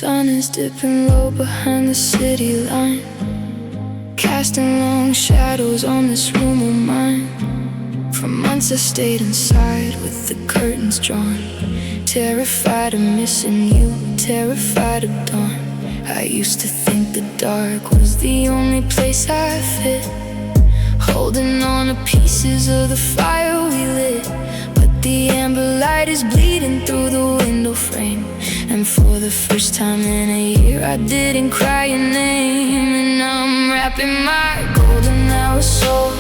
sun is dipping low behind the city line, casting long shadows on this room of mine. For months I stayed inside with the curtains drawn, terrified of missing you, terrified of dawn. I used to think the dark was the only place I fit, holding on to pieces of the fire we lit. But the amber light is bleeding through the window frame, and for the first time in a year I didn't cry your name. And I'm wrapping my golden hour soul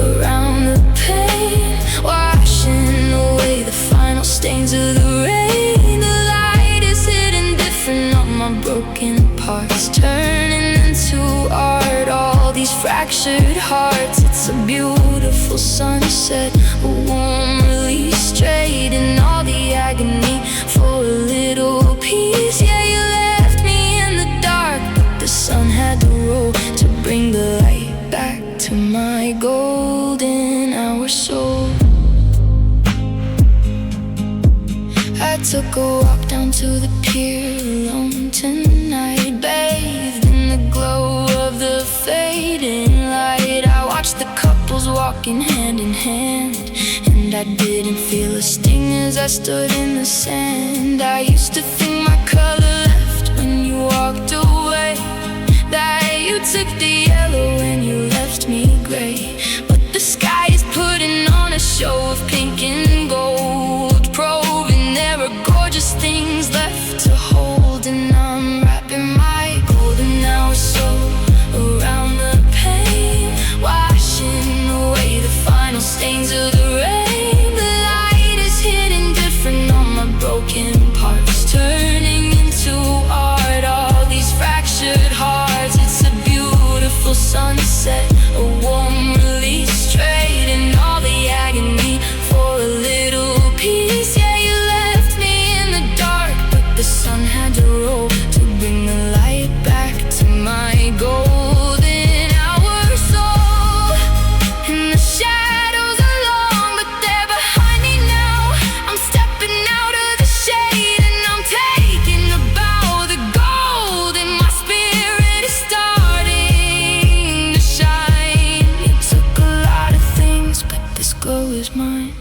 around the pain, washing away the final stains of the rain. The light is hitting different on my broken parts, turning into art, all these fractured hearts. It's a beautiful sunset, a warm release, straight in all the agony for a little peace. Yeah, you left me in the dark, but the sun had to roll to bring the light back to my golden hour soul. I took a walk down to the pier alone tonight, bathed in the glow of the fading light. I watched the couples walking hand in hand, and I didn't feel a sting as I stood in the sand. I used to think my color left when you walked away, that you took the yellow and you left me gray. But the sky is putting on a show of pink and gold, proving there are gorgeous things left to hold. And I'm wrapping my golden hour soul around the pain, washing away the final stains of the rain. The light is hitting different on my broken parts, turning into art, all these fractured hearts. It's a beautiful sunset, a warm release, straight in all the agony for a little peace. Yeah, you left me in the dark, but the sun had to roll to bring the light back to my golden hour soul. And the shadows are long, but they're behind me now. I'm stepping out of the shade and I'm taking a bow. The gold in my spirit is starting to shine. You took a lot of things, but this glow is mine.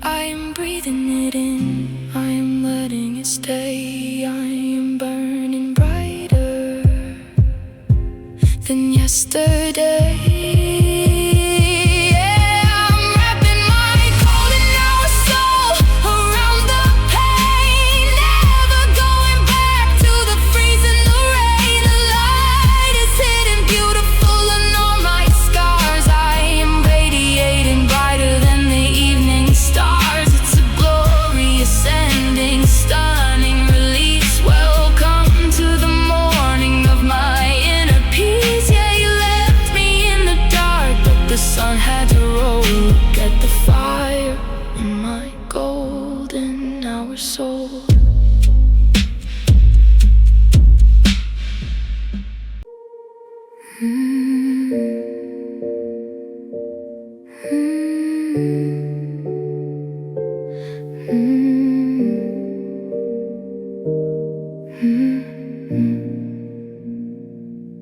I am breathing it in, I am letting it stay. I am burning brighter than yesterday. Yeah, I'm wrapping my golden hour soul around the pain, never going back to the freezing the rain. The light is hitting beautiful on all my scars. I am radiating brighter than the evening stars. It's a glorious ending, stunning release. Welcome to the morning of my inner peace. Yeah, you left me in the dark, but the sun had to roll. Look at the fire in my golden hour soul.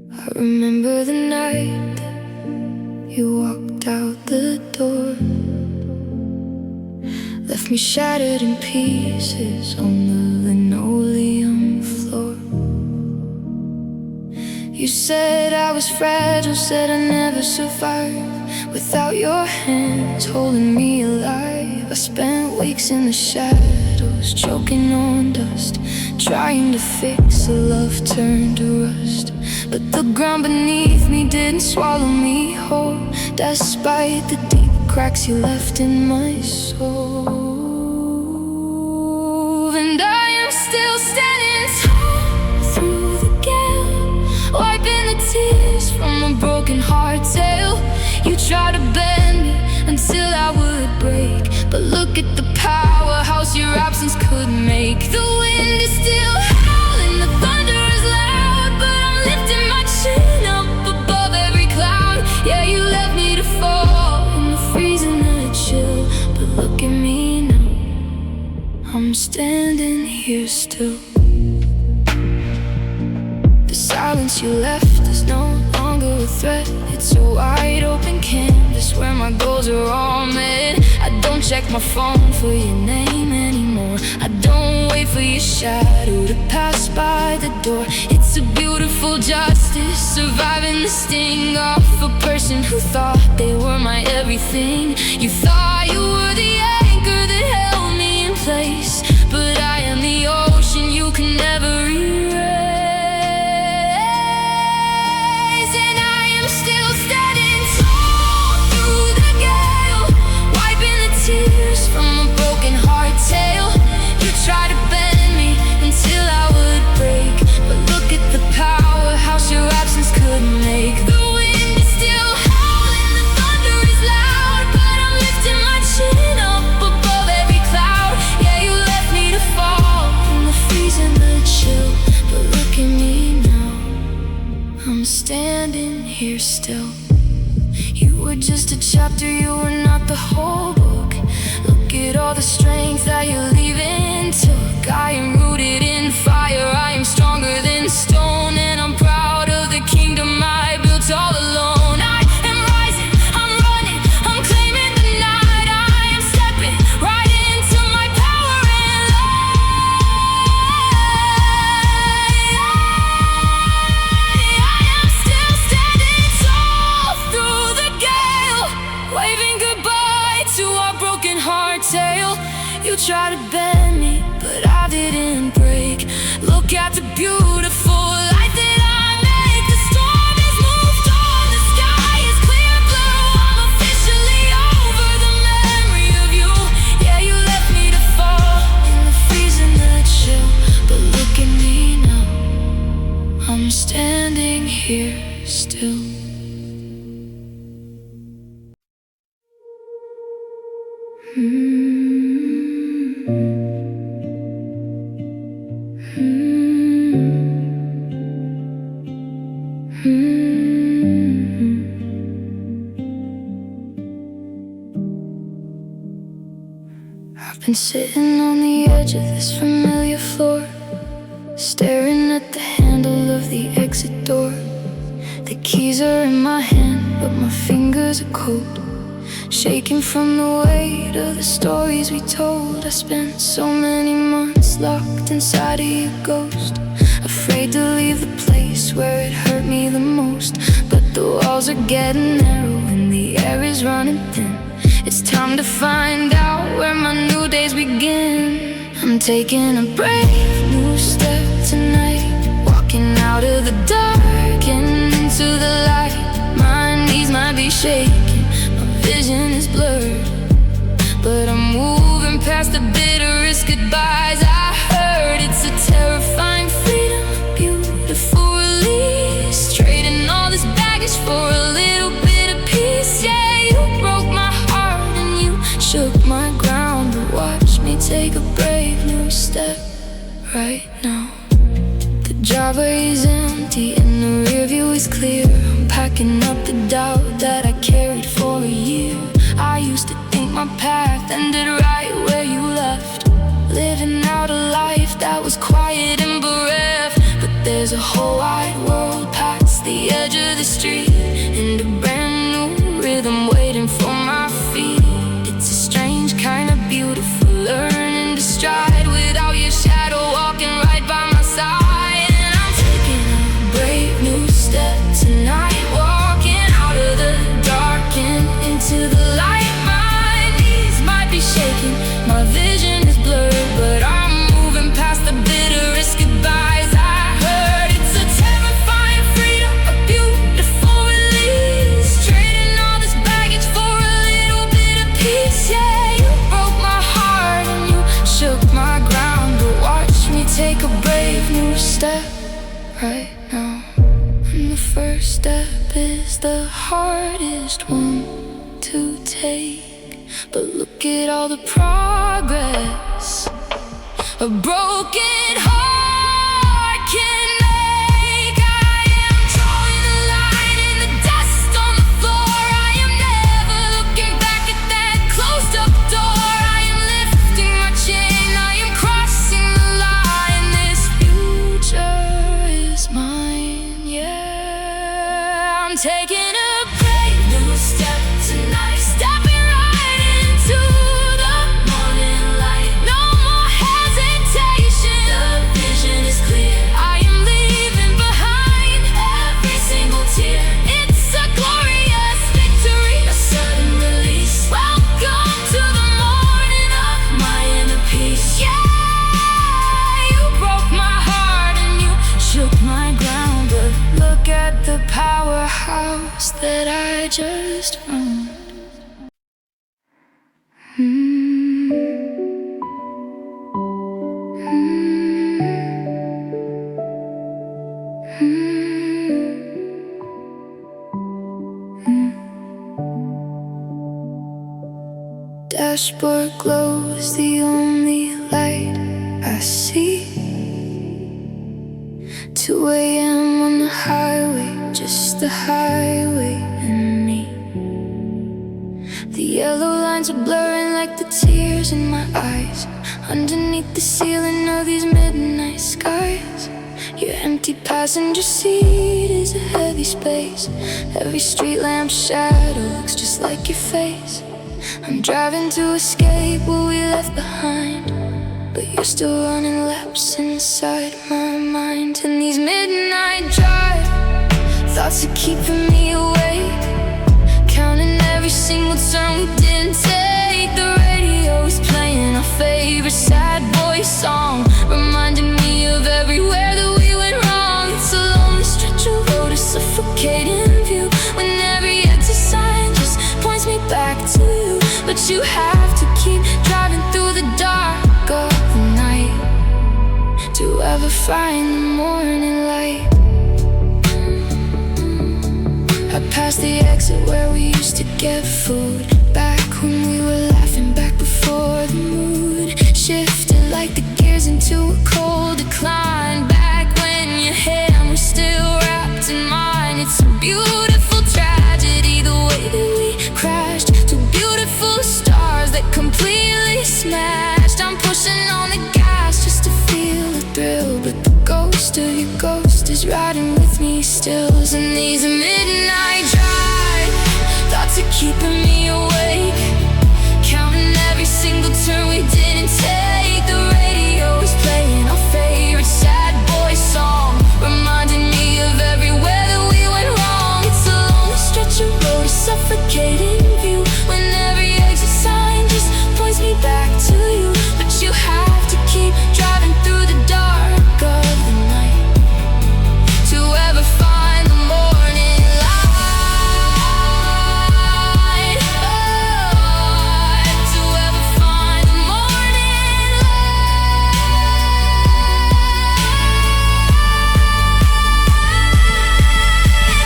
I remember the night you walked out the door, left me shattered in pieces on the linoleum floor. You said I was fragile, said I'd never survive without your hands holding me alive. I spent weeks in the shadows, choking on dust, trying to fix a love turned to rust. But the ground beneath me didn't swallow me whole, despite the deep cracks you left in my soul. And I am still standing tall through the gale, wiping the tears from a broken heart tale. You tried to bend me until I would break, but look at the powerhouse your absence could make. The wind is still howling, the thunder is loud, but I'm lifting my chin up above every cloud. Yeah, you left me to fall in the freezing and the chill, but look at me now, I'm standing here still. silence you left is no longer a threat. It's a wide open canvas where my goals are all met. I don't check my phone for your name anymore. I don't wait for your shadow to pass by the door. It's a beautiful justice, surviving the sting of a person who thought they were my everything. You thought you were the anchor that held me in place, but I am the ocean you can never erase. And I am still standing tall through the gale, wiping the tears from a broken heart tale. You tried to bend me until I would break, but look at the powerhouse your absence could make. The wind is still howling, the thunder is loud, but I'm lifting my chin up above every cloud. Yeah, you left me to fall in the freeze and the chill, but look at me now, I'm standing here still. You were just a chapter, you were not the whole book. Look at all the strength that you're leaving took. I am rooted in fire, I am stronger than stone, and I'm proud of the kingdom I built all alone. I am rising, I'm running, I'm claiming the night. I am stepping right into my power and light. I am still standing tall through the gale, waving goodbye to our broken heart tale. You tried to bend me, but I didn't break. Look at the beautiful light that I make. The storm has moved on, the sky is clear blue. I'm officially over the memory of you. Yeah, you left me to fall in the freeze and the chill, but look at me now, I'm standing here still. I've been sitting on the edge of this familiar floor, staring at the handle of the exit door. The keys are in my hand, but my fingers are cold, shaking from the weight of the stories we told. I spent so many months locked inside of your ghost, afraid to leave the place where it hurt me the most. But the walls are getting narrow and the air is running thin. It's time to find out where my new days begin. I'm taking a brave new step tonight, walking out of the dark and into the light. My knees might be shaking, my vision is blurred, but I'm moving past the bitterest goodbyes. I heard it's a terrifying freedom, a beautiful release, trading all this baggage for a little bit of peace. Yeah, you broke my heart and you shook my ground, but watch me take a brave new step right now. The driveway is empty and the rear view is clear. I'm packing up the doubt that I carried for a year. I used to think my path ended right where you left, living out a life that was quiet and bereft. But there's a whole wide world past the edge of the street, and a brand new rhythm waiting for my feet. It's a strange kind of beautiful, learning to stride without your shadow walking right by my side. And I'm taking a brave new step tonight, walking out of the dark and into the light. My knees might be shaking, my vision is blurred, but I'm moving past the bitterest goodbyes. I heard it's a terrifying freedom, a beautiful release, trading all this baggage for a little bit of peace. Yeah, you broke my heart and you shook my ground, but watch me take a brave new step right now. And the first step is the hardest one to take, but look at all the progress a broken heart can make. I am drawing a line in the dust on the floor. I am never looking back at that closed up door. I am lifting my chain, I am crossing the line. This future is mine. dashboard glows, the only light I see. 2 a.m. on the highway, just the highway and me. The yellow lines are blurring like the tears in my eyes, underneath the ceiling of these midnight skies. Your empty passenger seat is a heavy space. Every street lamp shadow looks just like your face. I'm driving to escape what we left behind, but you're still running laps inside my mind. And these midnight drive thoughts are keeping me awake, counting every single turn we didn't take. The radio is playing our favorite sad boy song, reminding me of everywhere that we went wrong. It's a lonely stretch of road, a suffocating view, when every exit sign just points me back to you. But you have to keep driving through the dark of the night to ever find the morning light. I passed the exit where we used to get food, back when we were laughing, back before the mood shifted like the gears into a cold decline, back when your hand was still wrapped in mine. It's a beautiful tragedy, the way that we crashed, two beautiful stars that completely smashed. I'm pushing on the gas just to feel the thrill, but the ghost of your ghost is riding with me still. And these midnight drive thoughts are keeping me awake, counting every single turn we didn't take. The radio is playing our favorite sad boy song, reminding me of everywhere that we went wrong. It's a lonely stretch of road, a suffocating view, when every exit sign just points me back to you. But you have to keep driving through the dark of the night to ever find the morning light. To ever find the morning light.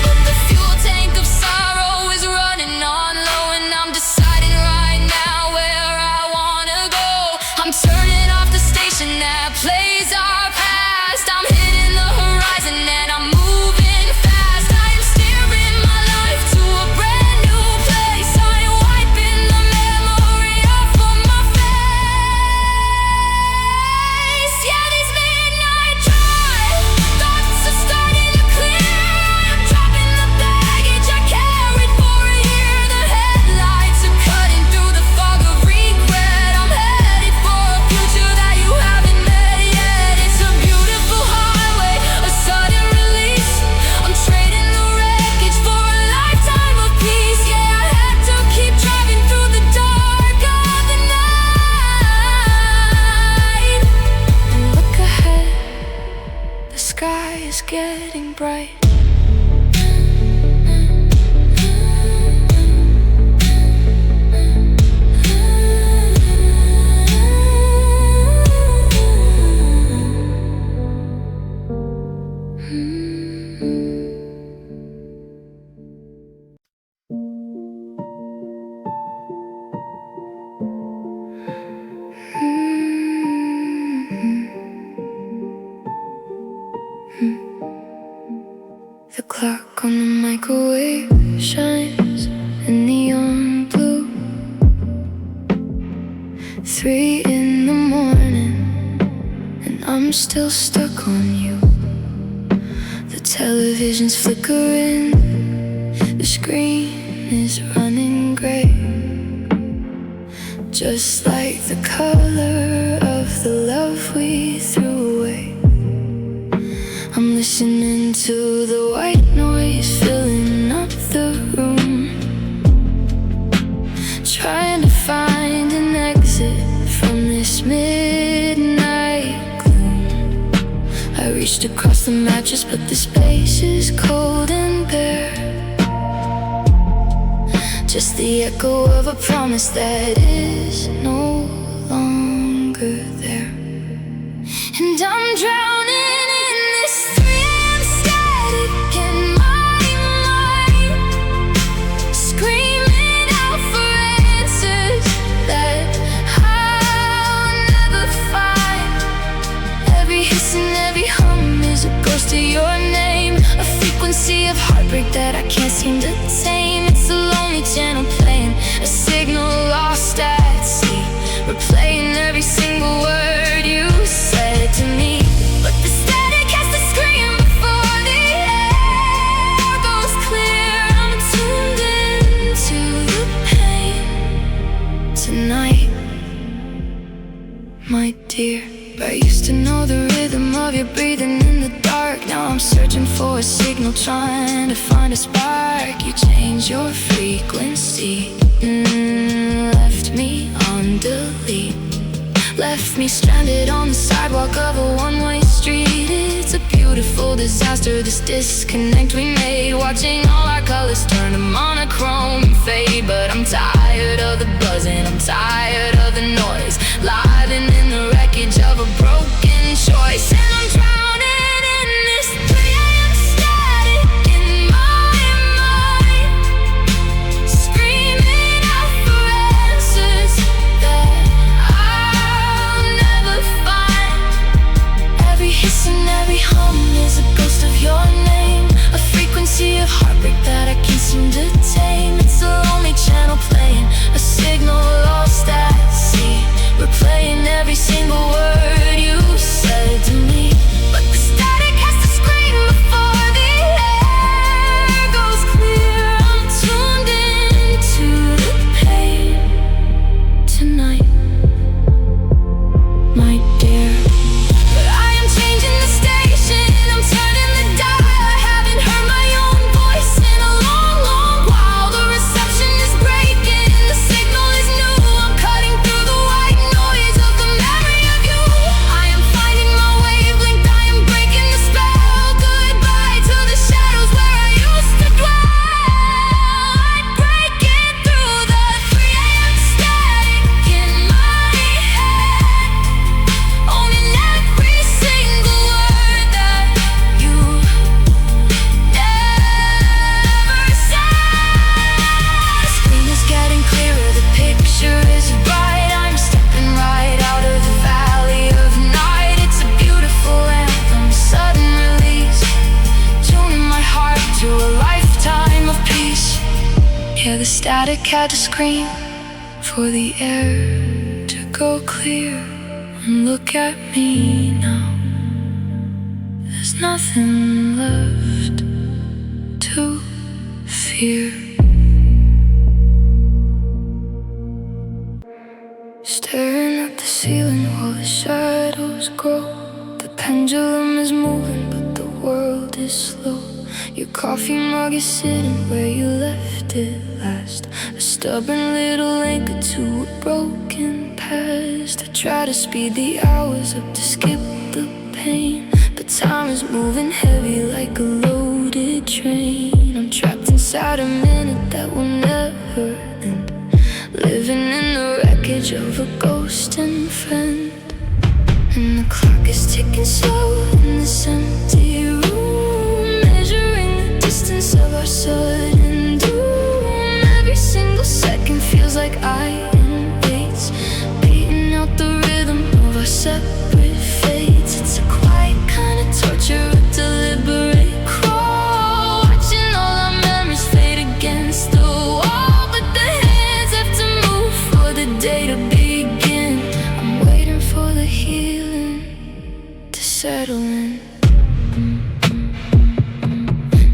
But the fuel tank of sorrow is running on low, and I'm deciding right now where I wanna go. I'm turning off the station that plays our past. I'm hitting the horizon and I'm moving fast. I am steering my life to a brand new place. I am wiping the memory off of my face. Yeah, these midnight drive thoughts are starting to clear. I am dropping the baggage I carried for a year. The headlights are cutting through the fog of regret. I'm headed for a future that you haven't met yet. It's a beautiful highway, a sudden release. I'm trading the wreckage for a lifetime of peace. Yeah, I had to keep driving through the dark of the night. And look ahead, the sky is getting bright. The clock on the microwave shines in neon blue. 3 in the morning and I'm still stuck on you. The television's flickering, the screen is running gray, just like the color of the love we threw away. I'm listening to the white noise filling up the room, trying to find an exit from this midnight gloom. I reached across the mattress, but the space is cold and bare, just the echo of a promise that is no longer there. And I'm drowning in this 3 a.m. static in my mind, screaming out for answers that to your name. A frequency of heartbreak that I can't seem to tame. It's a lonely channel playing, a signal lost at sea, replaying every single word you said to me. But the static has to scream before the air goes clear. I'm tuned into the pain tonight, my dear. I used to know the rhythm of your breathing in the dark. Now I'm searching for a signal, trying to find a spark. You changed your frequency, left me on delete, left me stranded on the sidewalk of a one-way street. It's a beautiful disaster, this disconnect we made, watching all our colors turn to monochrome and fade. But I'm tired of the buzzing, I'm tired of the noise, living in the wreckage of a broken choice. And I'm drowning in this 3 AM static in my mind, screaming out for answers that I'll never find. Every hiss and every hum is a ghost of your name, a frequency of heartbreak that I can't seem to tame. It's a lonely channel playing, a signal lost at sea, replaying every single word you said to me. But the static has to scream before the air goes clear. I'm tuned into the pain tonight, my dear. But I am changing the station, I'm turning the dial. I haven't heard my own voice in a long, long while. The reception is breaking, the signal is new. I'm cutting through the white noise of the memory of you. I am finding my wavelength, I am breaking the spell. Goodbye to the shadows where I used to dwell. I'm breaking through the 3 AM static in my head, owning every single word that you never said. The screen is getting clearer, the picture is bright. I'm stepping right out of the valley of night. It's a beautiful anthem, sudden release, tuning my heart to a lifetime of peace. Yeah, the static had to scream for the air to go clear. And look at me now, there's nothing left to fear. Staring at the ceiling while the shadows grow. The pendulum is moving, but the world is slow. Your coffee mug is sitting where you left it last, a stubborn little anchor to a broken past. I try to speed the hours up to skip the pain, but time is moving heavy like a loaded train. I'm trapped inside a minute that will never end, living in the wreckage of a ghost and friend. And the clock is ticking slow in this empty room, measuring the distance of our sudden doom. Every single second feels like iron weights, beating out the rhythm of our separate fates. It's a quiet kind of torture, a deliberate crawl, watching all our memories fade against the wall. But the hands have to move for the day to begin. I'm waiting for the healing to settle in.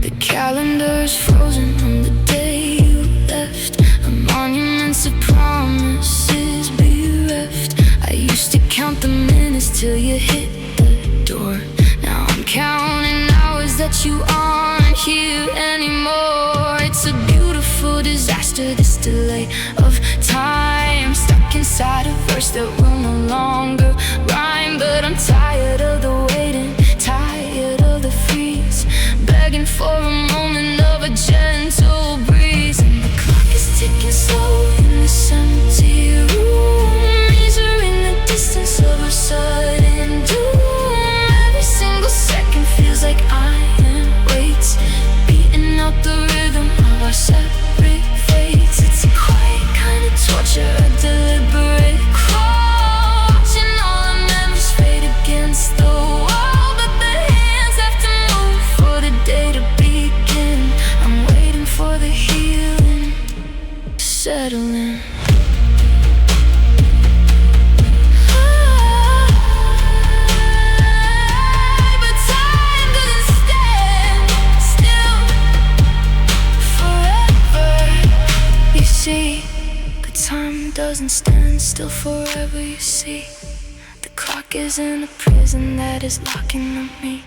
The calendar is frozen on the day you left, a monument of promises bereft. I used to count the minutes till you hit the door. Now I'm counting hours that you aren't here anymore. It's a beautiful disaster, this delay of time, stuck inside a verse that will no longer rhyme. But I'm tired of the waiting, tired of the freeze, begging for a moment of a gentle breeze. And the clock is ticking slow in this empty room, measuring the distance of a sudden doom. Every single second feels like iron weights, beating out the rhythm of our separate fates. It's a quiet kind of torture, a deliberate crawl, watching all still forever, you see. The clock is in a prison that is locking me.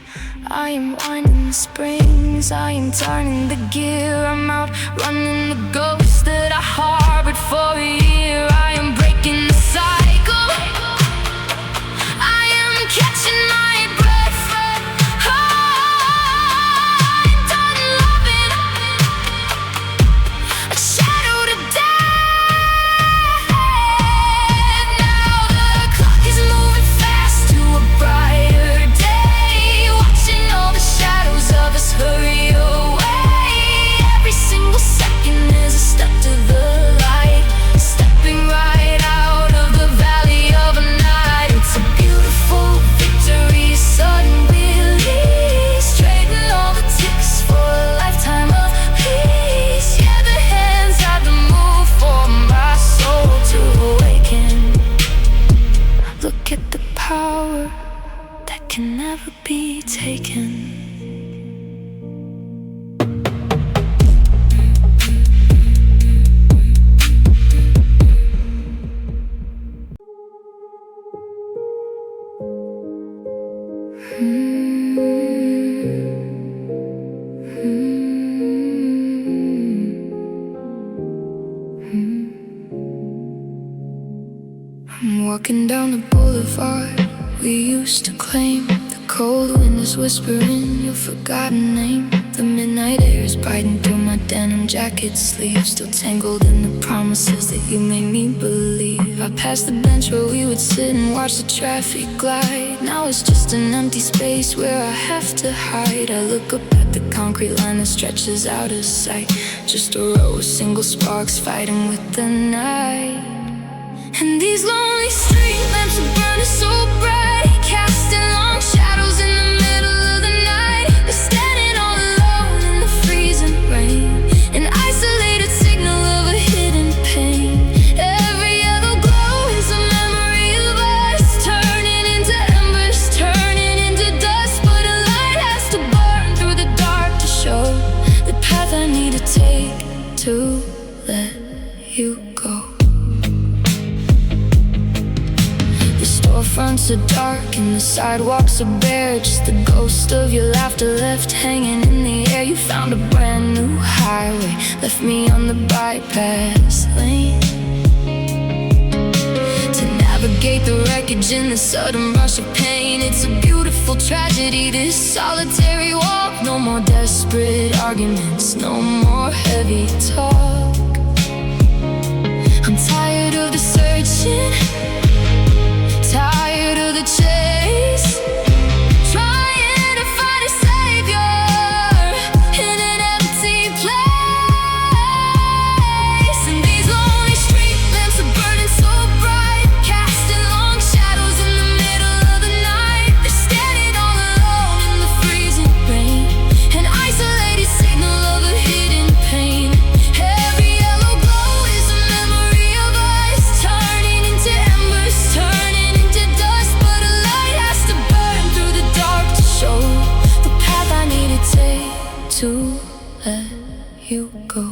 I am winding the springs, I am turning the gear. I'm out running the ghost that I harbored for a year. I am breaking the cycle, I am catching my breath. I'm done loving, a shadow to death. Now the clock is moving fast to a brighter day, watching all the shadows of us hurry away. Every single second is a step to the light, stepping right out of the valley of a night. It's a beautiful victory, sudden release, trading all the ticks for a lifetime of peace. Yeah, the hands had to move for my soul to awaken. Look at the power that can never be taken. I'm walking down the boulevard we used to claim. The cold wind is whispering your forgotten name. The midnight air is biting through my denim jacket sleeves, still tangled in the promises that you made me believe. I passed the bench where we would sit and watch the traffic glide. Now it's just an empty space where I have to hide. I look up at the concrete line that stretches out of sight, just a row of single sparks fighting with the night. And these lonely street lamps are burning so bright, casting long shadows in the middle of the night. They're standing all alone in the freezing rain, an isolated signal of a hidden pain. Every yellow glow is a memory of us, turning into embers, turning into dust. But a light has to burn through the dark to show the path I need to take to let you go. Storefronts are dark and the sidewalks are bare, just the ghost of your laughter left hanging in the air. You found a brand new highway, left me on the bypass lane to navigate the wreckage in the sudden rush of pain. It's a beautiful tragedy, this solitary walk. No more desperate arguments, no more heavy talk. I'm tired of the searching, tired of the chase, trying to find a savior in an empty place. And these lonely street lamps are burning so bright, casting long shadows in the middle of the night. They're standing all alone in the freezing rain, an isolated signal of a hidden pain. Every yellow glow is a memory of us, turning into embers, turning into dust. But a light has to burn through the dark to show the path I need to take to let you go.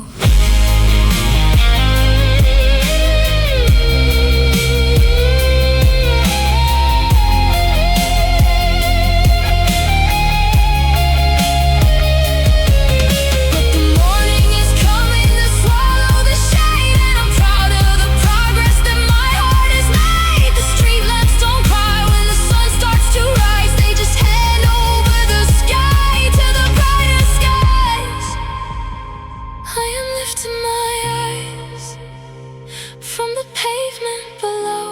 But the morning is coming to swallow the shade, and I'm proud of the progress that my heart has made. The street lamps don't cry when the sun starts to rise, they just hand over the sky to the brighter skies. I am lifting my eyes from the pavement below.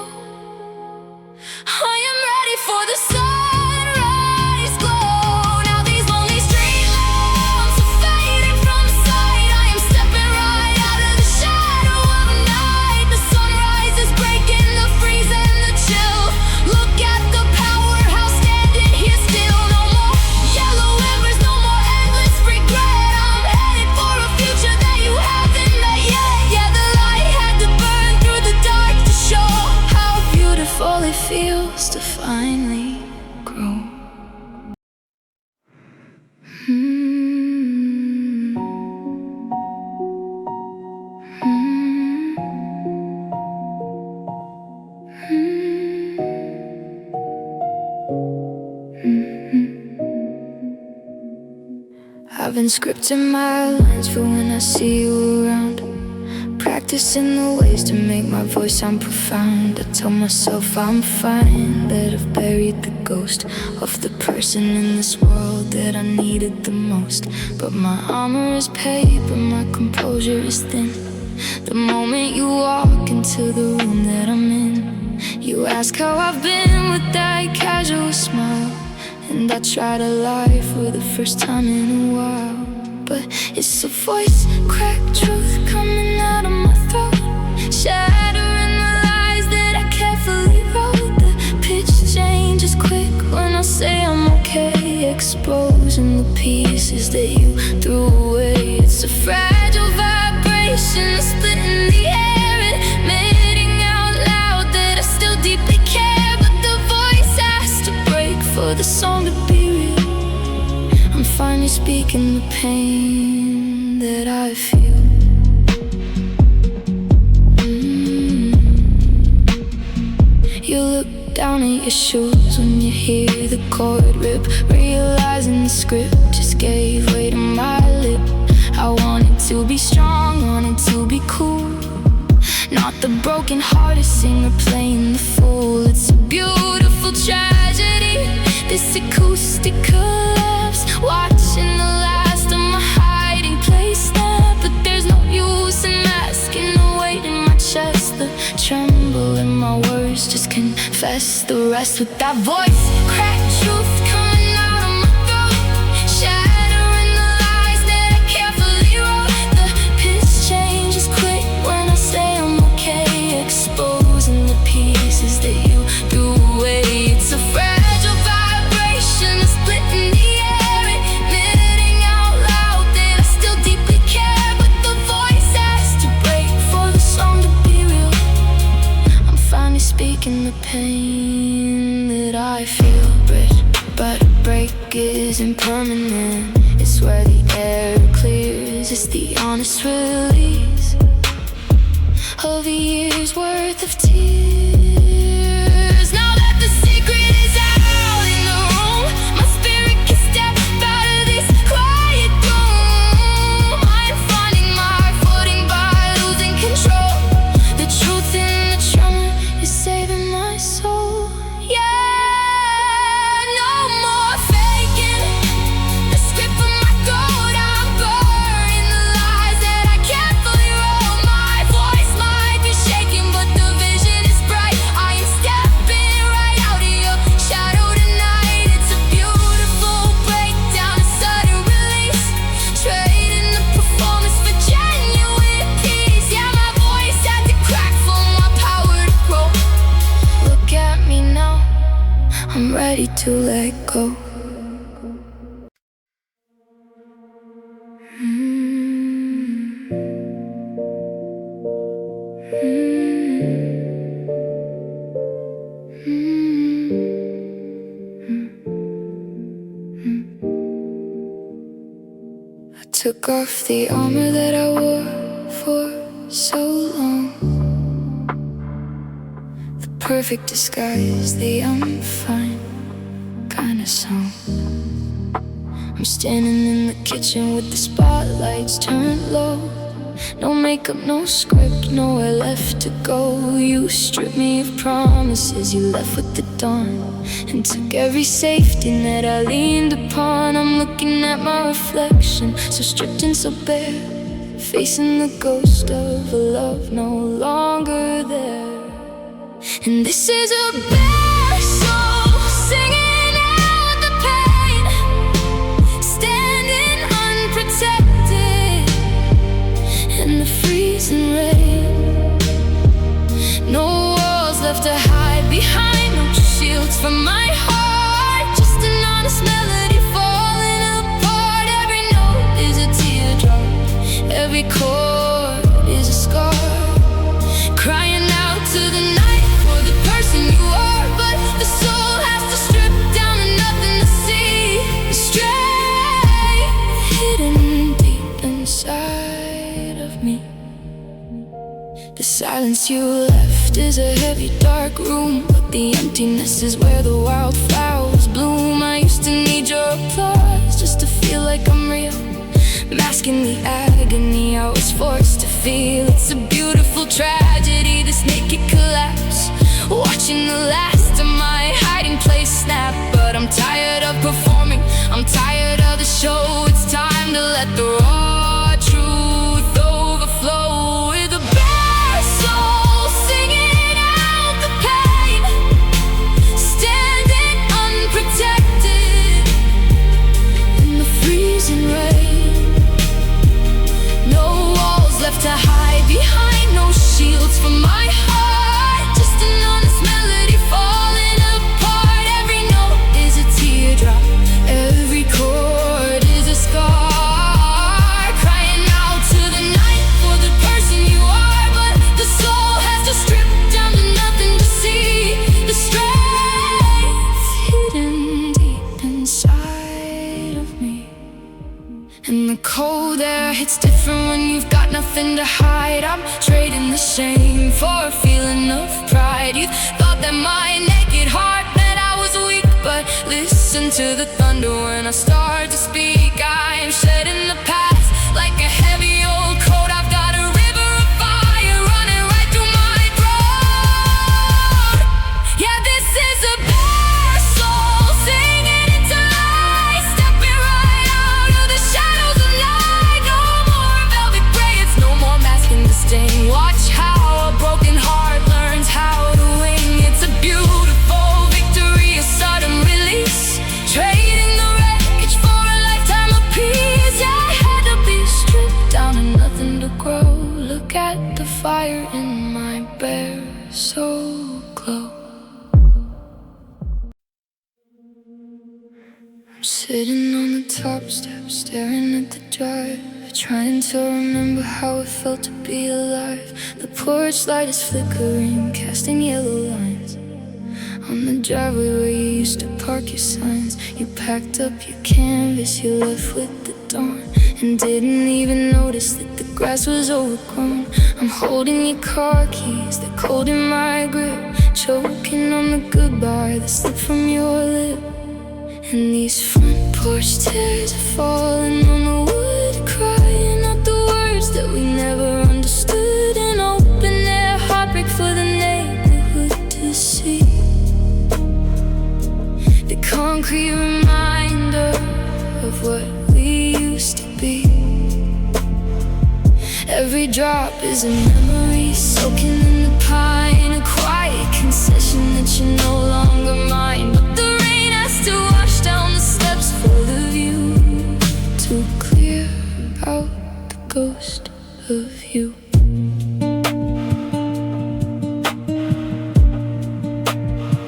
I am ready for the sunrise glow. Now these lonely street lamps are fading from sight. I am stepping right out of the shadow of night. The sunrise is breaking the freeze and the chill. Look at the powerhouse standing here still. No more yellow embers, no more endless regret. I'm headed for a future that you haven't met yet. Yeah, the light had to burn through the dark to show how beautiful it feels to finally grow. I've been scripting my lines for when I see you around, practicing the ways to make my voice sound profound. I tell myself I'm fine, that I've buried the ghost of the person in this world that I needed the most. But my armor is paper, my composure is thin. The moment you walk into the room that I'm in, you ask how I've been with that casual smile, and I try to lie for the first time in a while. But it's a voice, cracked truth coming out of my throat, shattering the lies that I carefully wrote. The pitch changes quick when I say I'm okay, exposing the pieces that you threw away. It's a fragile vibration, splitting the air, admitting out loud that I still deeply care. But the voice has to break for the song to be real. I'm finally speaking the pain that I feel. You look down at your shoes when you hear the chord rip, realizing the script just gave way to my lip. I wanted to be strong, wanted to be cool, not the broken-hearted singer playing the fool. It's a beautiful tragedy, this acoustic collapse, watching the last of my hiding place now. But there's no use in masking the weight in my chest, the tremble in my words just confess the rest. With that voice, cracked truth coming out of my throat, shattering the lies that I carefully wrote. The pitch changes quick when I say I'm okay, exposing the pieces that you threw away. It's a fragile vibration, a split in the air, admitting out loud that I still deeply care. But the voice has to break for the song to be real. I'm finally speaking the pain that I feel. But a break isn't permanent, it's where the air clears. It's the honest release of a year's worth of tears. Now that the secret is out in the room, my spirit can step out of this quiet room. I am finding my footing by losing control. The truth in the tremor is saving my soul. Yeah, no more faking the script from my throat. I'm burning the lies that I carefully wrote. My voice might be shaking, but the vision is bright. I am stepping right out of your shadow tonight. It's a beautiful breakdown, a sudden release, trading the performance for genuine peace. Yeah, my voice had to crack for my power to grow. Look at me now, I'm ready to let go. I took off the armor that I wore for so long, the perfect disguise, the I'm fine kind of song. I'm standing in the kitchen with the spotlights turned low, no makeup, no script, nowhere left to go. You stripped me of promises, you left with the dawn, and took every safety net I leaned upon. I'm looking at my reflection, so stripped and so bare, facing the ghost of a love no longer there. And this is a bare soul singing out the pain, standing unprotected in the freezing rain. No walls left to hide behind, no shields from my heart, just an honest melody falling apart. Every note is a teardrop, every chord is a scar, crying out to the night for the person you are. But the soul has to strip down to nothing to see, straight hidden deep inside of me. The silence you left is a heavy dark room, but the emptiness is where the wildflowers bloom. I used to need your applause just to feel like I'm real, masking the agony I was forced to feel. It's a beautiful tragedy, this naked collapse, watching the last of my hiding place snap. But I'm tired of performing, I'm tired of the show. It's time to let the raw truth overflow. With a bare soul singing out the pain, standing unprotected in the freezing rain. No walls left to hide behind, no shields from my heart, just an honest melody falling apart. Every note is a teardrop, every chord is a scar, crying out to the night for the person you are. But the soul has to strip down to nothing to see the strength hidden deep inside of me. And the cold air hits different when you've got nothing to hide. I'm trading the shame for a feeling of pride. You thought that my naked heart meant I was weak, but listen to the thunder when I start to speak. I am shedding the past like a heavy old coat. I've got a river of fire running right through my throat. Yeah, this is a bare soul singing into life, stepping right out of the shadows of night. No more velvet braids, no more masking the sting. Watch how a broken heart learns how to wing. It's a beautiful victory, a sudden release, trading the wreckage for a lifetime of peace. Yeah, I had to be stripped down and nothing to grow. Look at the fire in my bare soul glow. I'm sitting on the top step, staring at the drive, trying to remember how it felt to be alive. The porch light is flickering, casting yellow lines on the driveway where you used to park your signs. You packed up your canvas, you left with the dawn, and didn't even notice that the grass was overgrown. I'm holding your car keys, they're cold in my grip, choking on the goodbye that slipped from your lip. And these front porch tears are falling on the wood, crying out the words that we never understood. An open air heartbreak for the neighborhood to see, the concrete reminder of what we used to be. Every drop is a memory soaking in the pine, a quiet concession that you're no longer mine. But the rain has to wash down the steps for the view, to clear out the ghost of you.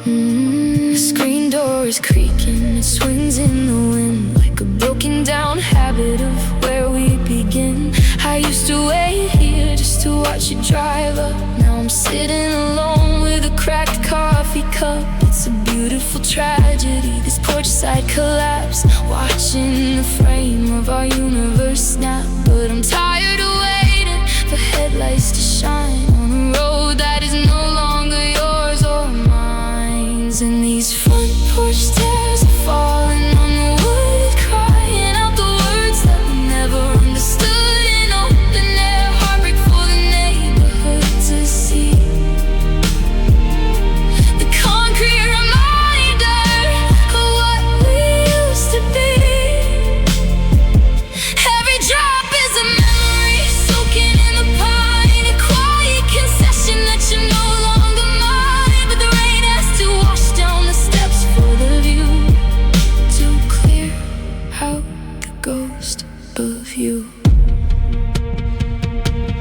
The screen door is creaking, it swings in the wind, like a broken down habit of where we begin. I used to wait here just to watch you drive up. Now I'm sitting alone with a cracked coffee cup. It's a beautiful tragedy, this porch side collapse, watching the frame of our universe snap. But I'm tired of waiting for headlights to shine on a road that is no longer yours or mine. And these front porch stairs are falling on the wood, crying out the words that we never understood. An open air heartbreak for the neighborhood to see, the concrete reminder of what we used to be. Every drop is a memory soaking in the pine, a quiet concession that you're no longer mine. But the rain has to wash down the steps for the view, to clear out the ghost of you.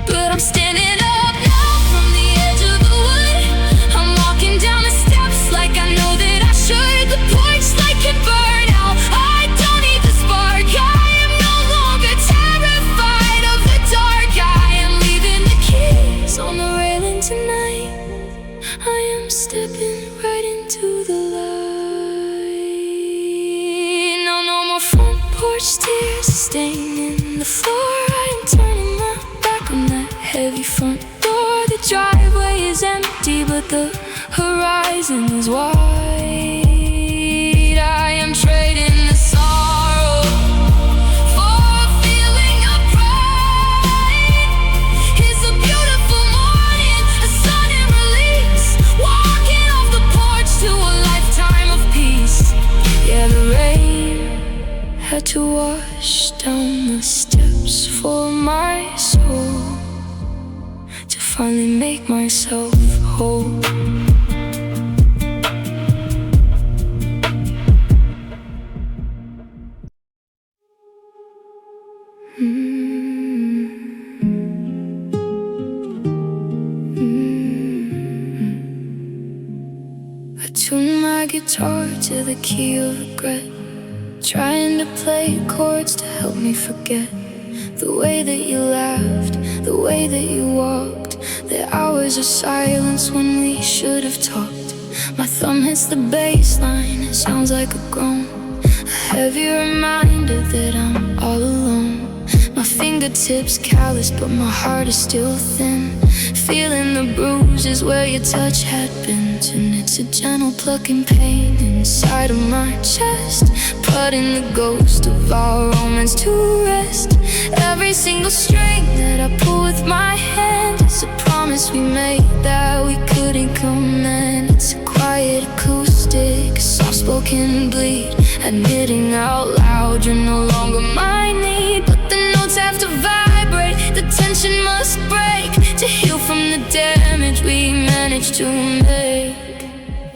But I'm standing up now from the edge of the wood. I'm walking down the steps like I know that I should. The porch light can burn out, I don't need the spark. I am no longer terrified of the dark. I am leaving the keys on the railing tonight. I am stepping right into the light. No more front porch tears staining the floor. I am turning my back on that heavy front door. The driveway is empty, but the horizon is wide. I am trading the sorrow for a feeling to wash down the steps for my soul, to finally make myself whole. I tune my guitar to the key of regret, trying to play chords to help me forget the way that you laughed, the way that you walked, the hours of silence when we should have talked. My thumb hits the bass line, it sounds like a groan, a heavy reminder that I'm all alone. My fingertips callous, but my heart is still thin, feeling the bruises where your touch had bent. And it's a gentle plucking pain inside of my chest, putting the ghost of our romance to rest. Every single string that I pull with my hand is a promise we made that we couldn't command. It's a quiet acoustic, a soft-spoken bleed, admitting out loud you're no longer my need. But the notes have to vibrate, the tension must break, to heal from the damage we managed to make.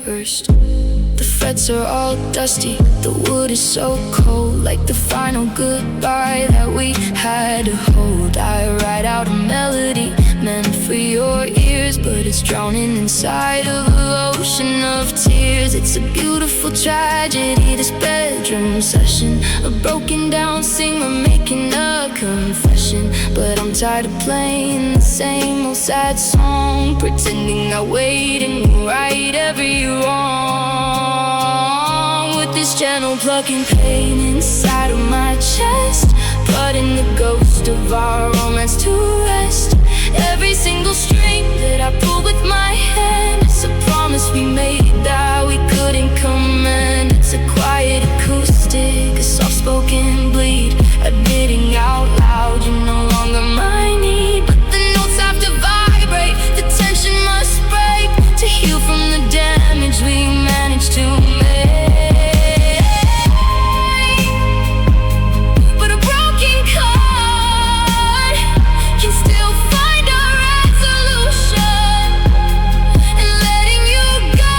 First, the frets are all dusty, the wood is so cold, like the final goodbye that we had to hold. I write out a melody meant for your ears, but it's drowning inside of an ocean of tears. It's a beautiful tragedy, this bedroom session, a broken down singer making a confession. But I'm tired of playing the same old sad song, pretending I wait and will right every wrong. With this gentle plucking pain inside of my chest, putting the ghost of our romance to rest. Every single string that I pull with my hand is a promise we made that we couldn't command. It's a quiet acoustic, a soft-spoken bleed, admitting out loud you're no longer my need. But the notes have to vibrate, the tension must break, to heal from the damage we managed to make. But a broken heart can still find a resolution, and letting you go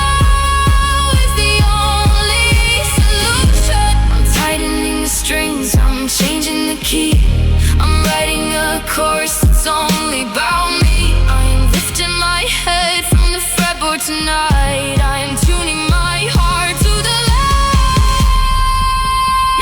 is the only solution. I'm tightening the strings, I'm changing the key, I'm writing a chorus that's only about me. I am lifting my head from the fretboard tonight, I am tuning my heart to the light.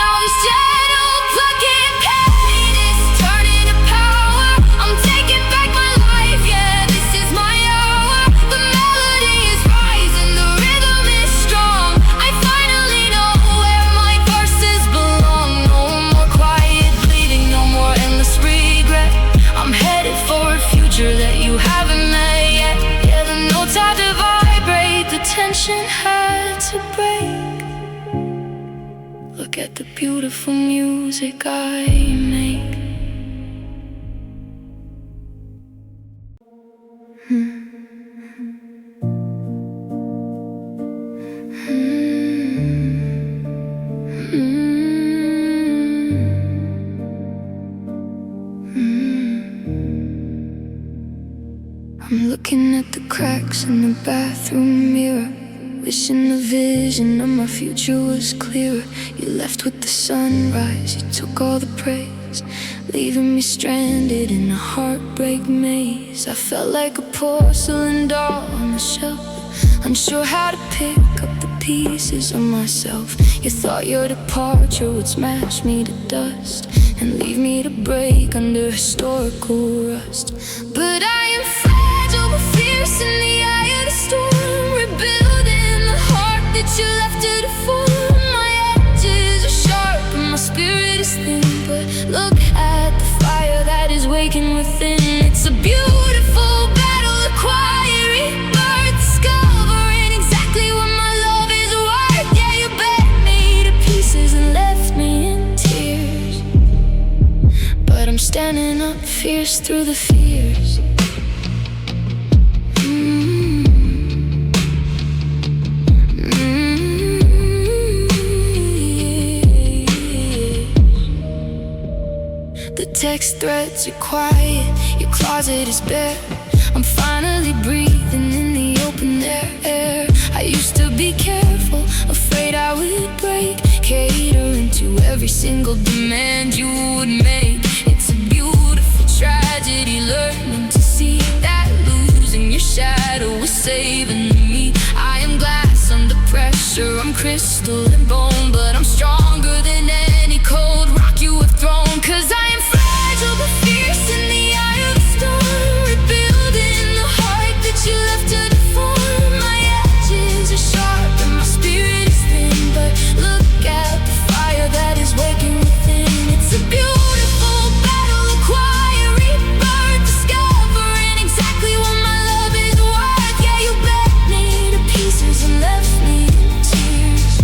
Now this gentle plucking pain is turning to power, I'm taking back my life, yeah, this is my hour. The melody is rising, the rhythm is strong, I finally know where my verses belong. No more quiet bleeding, no more endless regret, I'm headed for a future that you haven't met yet. Yeah, the notes had to vibrate, the tension had to break. Look at the beautiful music I make. I'm looking at the cracks in the bathroom mirror, wishing the vision of my future was clearer. You left with the sunrise, you took all the praise, leaving me stranded in a heartbreak maze. I felt like a porcelain doll on the shelf, unsure how to pick up the pieces of myself. You thought your departure would smash me to dust and leave me to break under historical rust. But I am fragile but fierce in the eye of the storm, rebuilding the heart that you left to deform. My edges are sharp and my spirit is thin, but look at the fire that is waking within. It's a beautiful battle, a quiet rebirth, discovering exactly what my love is worth. Yeah, you bent me to pieces and left me in tears, but I'm standing up fierce through the fears. text threads, you're quiet, your closet is bare. I'm finally breathing in the open air. I used to be careful, afraid I would break, catering to every single demand you would make. It's a beautiful tragedy, learning to see that losing your shadow was saving me. I am glass under pressure, I'm crystal and bone, but I'm stronger than any cold rock you have thrown. 'Cause I am fragile but fierce in the eye of the storm, rebuilding the heart that you left to deform. My edges are sharp and my spirit is thin, but look at the fire that is waking within. It's a beautiful battle, a quiet rebirth, discovering exactly what my love is worth. Yeah, you bent me to pieces and left me in tears,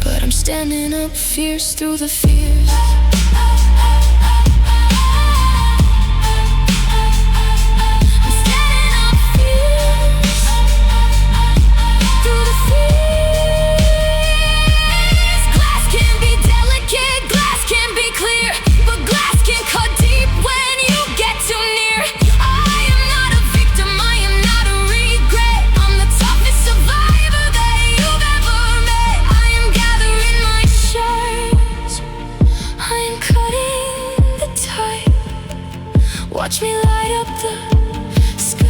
but I'm standing up fierce through the fears. Watch me light up the sky.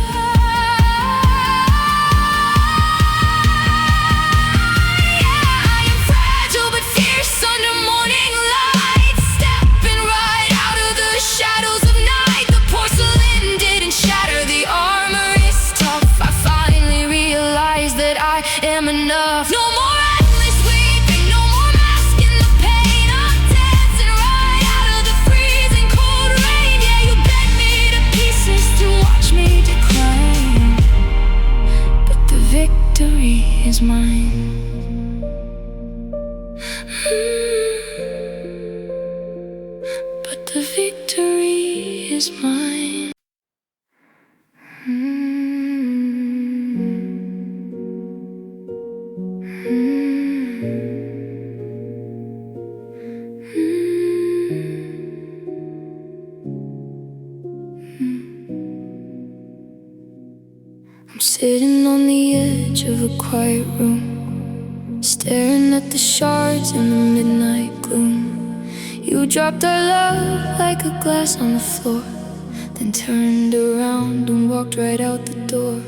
Yeah, I am fragile but fierce under morning light, stepping right out of the shadows of night. The porcelain didn't shatter, the armor is tough. I finally realized that I am enough. No more endless weeping, no more masking the pain. I'm dancing right out of the freezing cold rain. Yeah, you bent me to pieces to watch me decline, but the victory is mine. But the victory is mine. I'm sitting on the edge of a quiet room, staring at the shards in the midnight gloom. You dropped our love like a glass on the floor, then turned around and walked right out the door.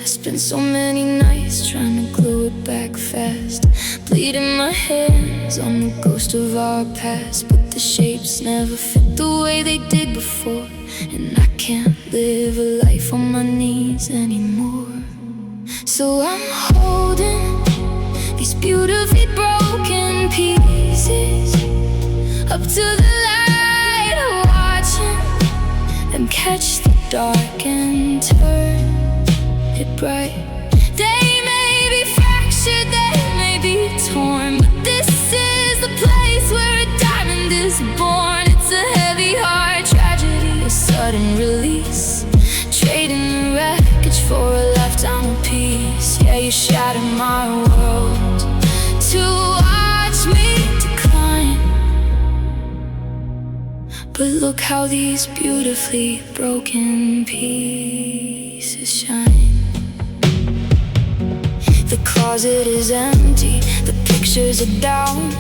I spent so many nights trying to glue it back fast, bleeding my hands on the ghost of our past. But the shapes never fit the way they did before, and I can't live a life on my knees anymore. So I'm holding these beautifully broken pieces up to the light, watching them catch the dark and turn it bright. They may be fractured, they may be torn, but this is the place where a diamond is born. It's a heavy heart tragedy, a sudden release, trading the wreckage for a lifetime of peace. Yeah, you shattered my world to watch me decline, but look how these beautifully broken pieces shine. The closet is empty, the pictures are down.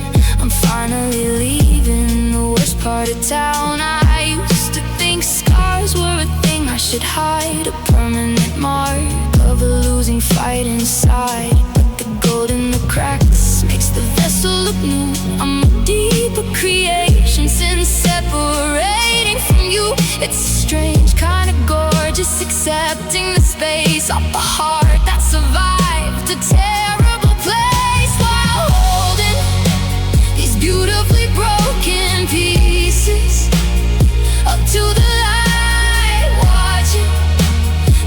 I'm finally leaving the worst part of town. I used to think scars were a thing I should hide, a permanent mark of a losing fight inside. But the gold in the cracks makes the vessel look new. I'm a deeper creation since separating from you. It's a strange kind of gorgeous, accepting the space of the heart that survived a terrible place, while holding these beautifully broken pieces up to the light, watching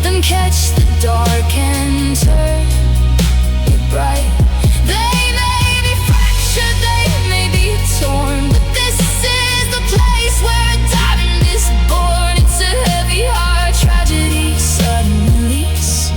them catch the dark and turn it bright. They may be fractured, they may be torn, but this is the place where a diamond is born. It's a heavy heart tragedy, sudden release,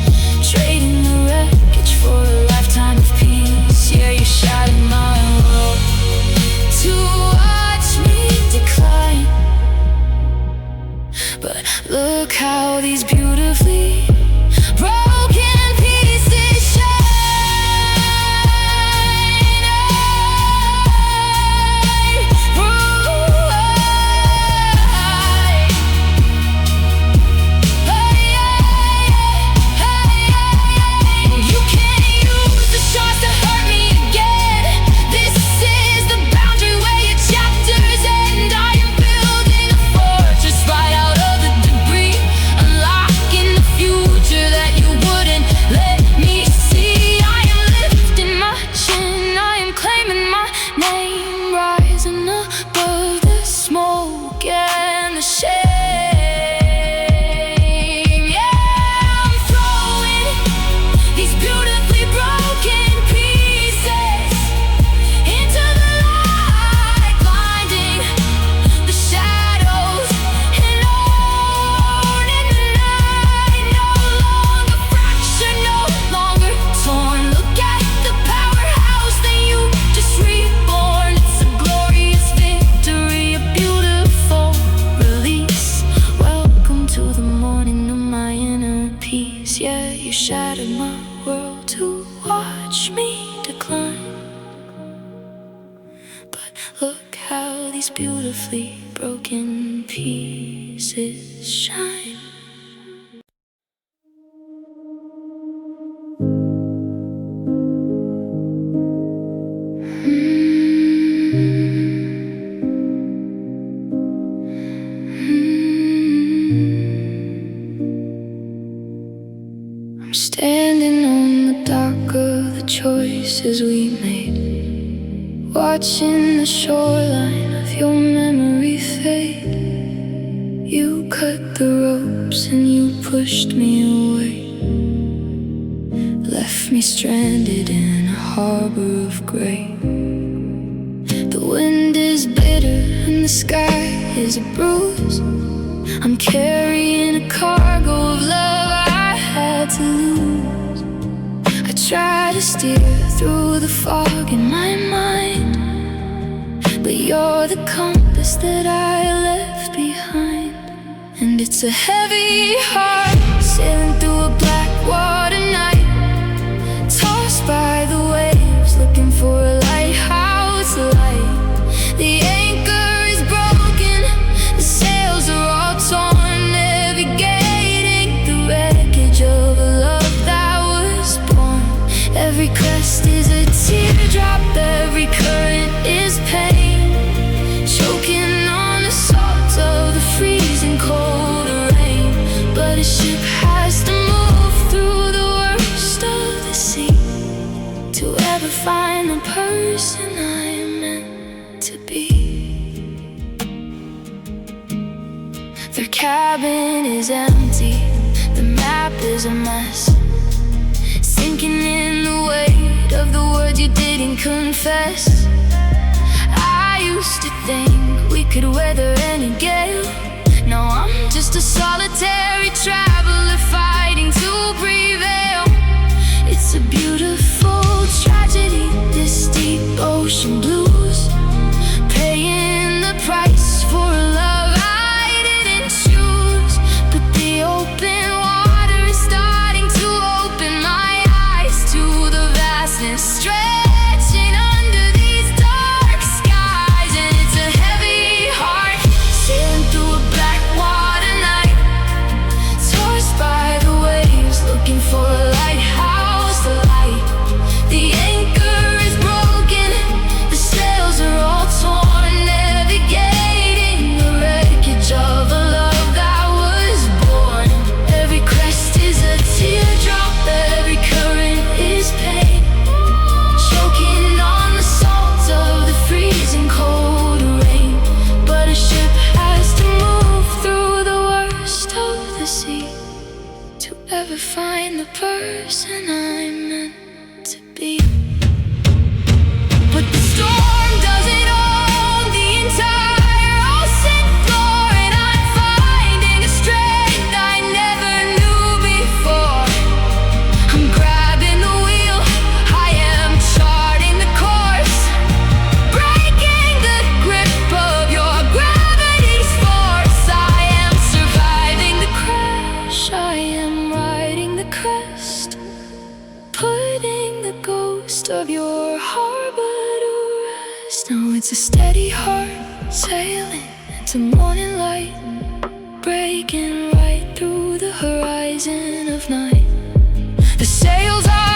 how these beautifully broken pieces shine. I'm standing on the dock of the choices we made, watching the shoreline of your memory fade. You cut the ropes and you pushed me away, left me stranded in a harbor of gray. The wind is bitter and the sky is a bruise. I'm carrying a cargo of love I had to lose. I try to steer through the fog in my mind, but you're the compass that I left behind. And it's a heavy heart sailing through a black water night, tossed by the waves, looking for a lighthouse light. The anchor is broken, the sails are all torn, navigating the wreckage of a love that was born. Every crest is a teardrop, every current is pain, choking on the salt of the freezing cold rain. But a ship has to move through the worst of the sea to ever find the person I'm meant to be. Their cabin is empty, the map is a mess, sinking in the weight of the words you didn't confess. I used to think we could weather any gale. Now I'm just a solitary traveler fighting to prevail. It's a beautiful tragedy, this deep ocean blues, paying the price for a love I didn't choose. But the open water is starting to open my eyes to the vastness stretching under these dark skies. And it's a heavy heart sailing through a black water night, tossed by the waves, looking for a lighthouse light. The anchor is broken, the sails are all torn, navigating the wreckage of a love that was born. Every crest is a teardrop, every current is pain, choking on the salt of the freezing cold rain. But a ship has to move through the worst of the sea to ever find the person I'm meant to be. But the storm doesn't own the entire ocean floor, and I'm finding a strength I never knew before. I'm grabbing the wheel, I am charting the course, breaking the grip of your gravity's force. I am surviving the crash, I am riding the crest, putting the ghost of your harbor to rest. Now it's a steady heart sailing into morning light, breaking right through the horizon of night. The sails are